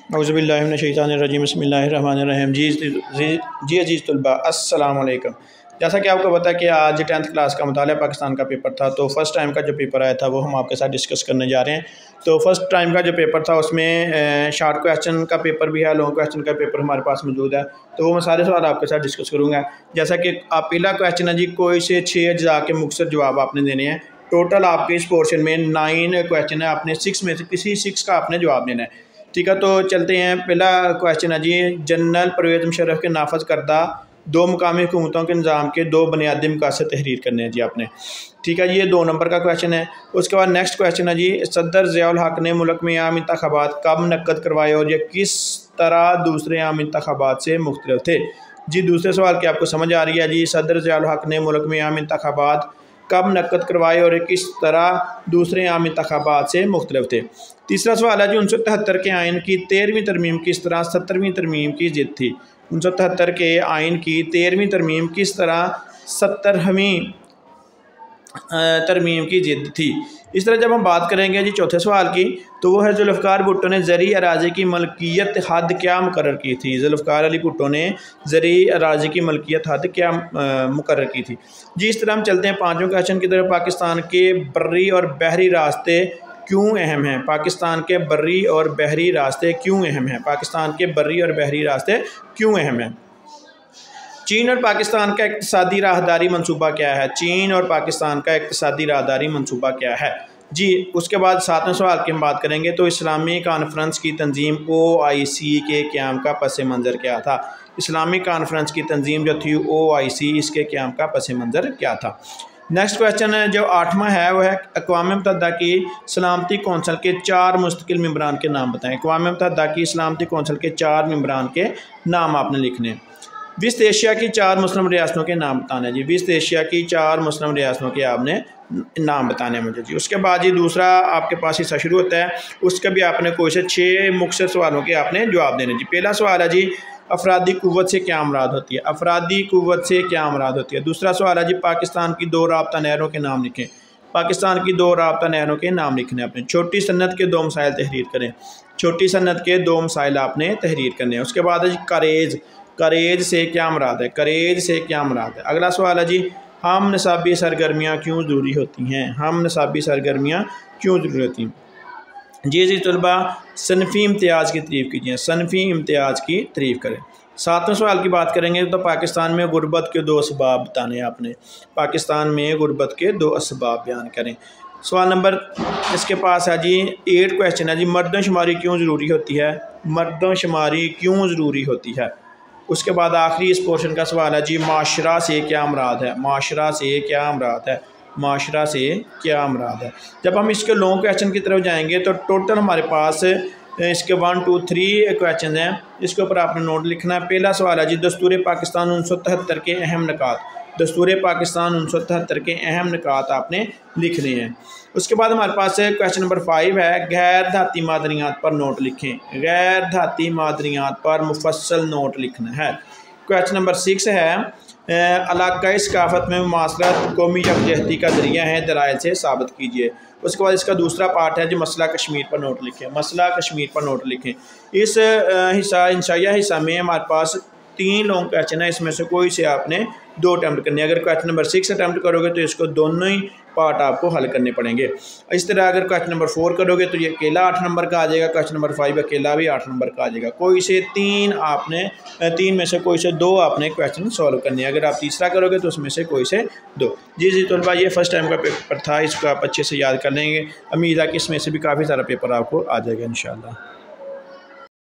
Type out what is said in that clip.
اعوذ باللہ من الشیطان الرجیم بسم اللہ الرحمن الرحیم۔ جی عزیز طلباء السلام علیکم۔ جیسا کہ آپ کو پتا ہے کہ آج 10th کلاس کا مطالعہ پاکستان کا پیپر تھا، تو فرسٹ ٹائم کا جو پیپر آیا تھا وہ ہم آپ کے ساتھ ڈسکس کرنے جا رہے ہیں۔ تو فرسٹ ٹائم کا جو پیپر تھا اس میں شارٹ کویسچن کا پیپر بھی ہے، لانگ کویسچن کا پیپر ہمارے پاس موجود ہے، تو وہ میں سارے سوال آپ کے ساتھ ڈسکس کروں گا۔ جیسا کہ آپ پہلا کویسچن ہے جی، کوئی سے 6 اجزاء کے مختصر جواب آپ نے دینے ہیں۔ ٹوٹل آپ کے اس پورشن میں 9 کویسچن ہے، آپ نے 6 میں سے کسی 6 کا آپ نے جواب دینا ہے، ٹھیک ہے۔ تو چلتے ہیں، پہلا کویسچن ہے جی، جنرل پرویز مشرف کے نافذ کردہ 2 مقامی حکومتوں کے نظام کے 2 بنیادی مقاصد تحریر کرنے ہیں جی آپ نے، ٹھیک ہے۔ یہ 2 نمبر کا کویسچن ہے۔ اس کے بعد نیکسٹ کویسچن ہے جی، صدر ضیاء الحق نے ملک میں عام انتخابات کب منعقد کروائے اور یہ کس طرح دوسرے عام انتخابات سے مختلف تھے؟ جی دوسرے سوال کی آپ کو سمجھ آ رہی ہے جی، صدر ضیاء الحق نے ملک میں عام انتخابات کب منعقد کروائے اور یہ کس طرح دوسرے عام انتخابات سے مختلف تھے؟ تیسرا سوال ہے جی، 1973 کے آئین کی 13ویں ترمیم کس طرح 17ویں ترمیم کی ضد تھی؟ 1973 کے آئین کی 13ویں ترمیم کس طرح 17ویں ترمیم کی ضد تھی؟ اس طرح جب ہم بات کریں گے جی چوتھے سوال کی، تو وہ ہے ذوالفقار بھٹو نے زرعی اراضی کی ملکیت حد کیا مقرر کی تھی؟ ذوالفقار علی بھٹو نے زرعی اراضی کی ملکیت حد کیا مقرر کی تھی؟ جی اس طرح ہم چلتے ہیں 5ویں کویسچن کی طرف۔ پاکستان کے بری اور بحری راستے کیوں اہم ہیں؟ پاکستان کے بری اور بحری راستے کیوں اہم ہیں؟ پاکستان کے بری اور بحری راستے کیوں اہم ہیں؟ چین اور پاکستان کا اقتصادی راہداری منصوبہ کیا ہے؟ چین اور پاکستان کا اقتصادی راہداری منصوبہ کیا ہے؟ جی اس کے بعد 7ویں سوال کی ہم بات کریں گے، تو اسلامی کانفرنس کی تنظیم OIC کے قیام کا پس منظر کیا تھا؟ اسلامی کانفرنس کی تنظیم جو تھی OIC، اس کے قیام کا پس منظر کیا تھا؟ نیکسٹ کویسچن ہے جو 8واں ہے، وہ ہے اقوام متحدہ کی سلامتی کونسل کے 4 مستقل ممبران کے نام بتائیں۔ اقوام متحدہ کی سلامتی کونسل کے 4 ممبران کے نام آپ نے لکھنے ہیں۔ وسط ایشیا کی 4 مسلم ریاستوں کے نام بتانے ہیں جی، وسط ایشیا کی 4 مسلم ریاستوں کے آپ نے نام بتانے ہیں مجھے جی۔ اس کے بعد جی دوسرا آپ کے پاس حصہ شروع ہوتا ہے، اس کا بھی آپ نے کوئی سے 6 مختصر سوالوں کے آپ نے جواب دینے جی۔ پہلا سوال ہے جی، افرادی قوت سے کیا مراد ہوتی ہے؟ افرادی قوت سے کیا مراد ہوتی ہے؟ دوسرا سوال ہے جی، پاکستان کی 2 رابطہ نہروں کے نام لکھیں۔ پاکستان کی 2 رابطہ نہروں کے نام لکھنے ہیں اپنے۔ چھوٹی صنعت کے 2 مسائل تحریر کریں۔ چھوٹی صنعت کے 2 مسائل آپ نے تحریر کرنے ہیں۔ اس کے بعد ہے جی کریز، کریز سے کیا مراد ہے؟ کریز سے کیا مراد ہے؟ اگلا سوال ہے جی، ہم نصابی سرگرمیاں کیوں ضروری ہوتی ہیں؟ ہم نصابی سرگرمیاں کیوں ضروری ہوتی ہیں؟ جی طلباء، صنفی امتیاز کی تعریف کیجیے، صنفی امتیاز کی تعریف کریں۔ 7ویں سوال کی بات کریں گے، تو پاکستان میں غربت کے 2 اسباب بتانے ہیں آپ نے۔ پاکستان میں غربت کے 2 اسباب بیان کریں۔ سوال نمبر اس کے پاس ہے جی 8 کویسچن ہے جی، مردم شماری کیوں ضروری ہوتی ہے؟ مردم شماری کیوں ضروری ہوتی ہے؟ اس کے بعد آخری اس پورشن کا سوال ہے جی، معاشرہ سے کیا مراد ہے؟ معاشرہ سے کیا مراد ہے؟ معاشرہ سے کیا مراد ہے؟ جب ہم اس کے لانگ کویسچن کی طرف جائیں گے تو ٹوٹل ہمارے پاس اس کے 1 2 3 کویسچن ہیں، اس کے اوپر آپ نے نوٹ لکھنا ہے۔ پہلا سوال ہے جی، دستور پاکستان 1973 کے اہم نکات۔ دستور پاکستان 1973 کے اہم نکات آپ نے لکھنے ہیں۔ اس کے بعد ہمارے پاس کویسچن نمبر 5 ہے، غیر دھاتی معدنیات پر نوٹ لکھیں۔ غیر دھاتی معدنیات پر مفصل نوٹ لکھنا ہے۔ کویسچن نمبر 6 ہے، علاقائی ثقافت میں مماثلت قومی یکجہتی کا ذریعہ ہے، دلائل سے ثابت کیجیے۔ اس کے بعد اس کا دوسرا پارٹ ہے جو مسئلہ کشمیر پر نوٹ لکھیں۔ مسئلہ کشمیر پر نوٹ لکھیں۔ اس حصہ انشائیہ حصہ میں ہمارے پاس 3 لانگ کویسچن ہے، اس میں سے کوئی سے آپ نے 2 اٹیمپٹ کرنے ہیں۔ اگر کویسچن نمبر 6 اٹیمپٹ کرو گے تو اس کو دونوں ہی پارٹ آپ کو حل کرنے پڑیں گے۔ اس طرح اگر کویسچن نمبر 4 کرو گے تو یہ اکیلا 8 نمبر کا آ جائے گا، کویسچن نمبر 5 اکیلا بھی 8 نمبر کا آ جائے گا۔ کوئی سے 3 آپ نے 3 میں سے کوئی سے 2 آپ نے کویسچن سالو کرنے ہیں۔ اگر آپ تیسرا کرو گے تو اس میں سے کوئی سے 2۔ جی طلباء، یہ فرسٹ ٹائم کا پیپر تھا، اس کو آپ اچھے سے یاد کر لیں گے۔ امید ہے کہ اس میں سے بھی کافی سارا پیپر آپ کو آ جائے گا انشاءاللہ۔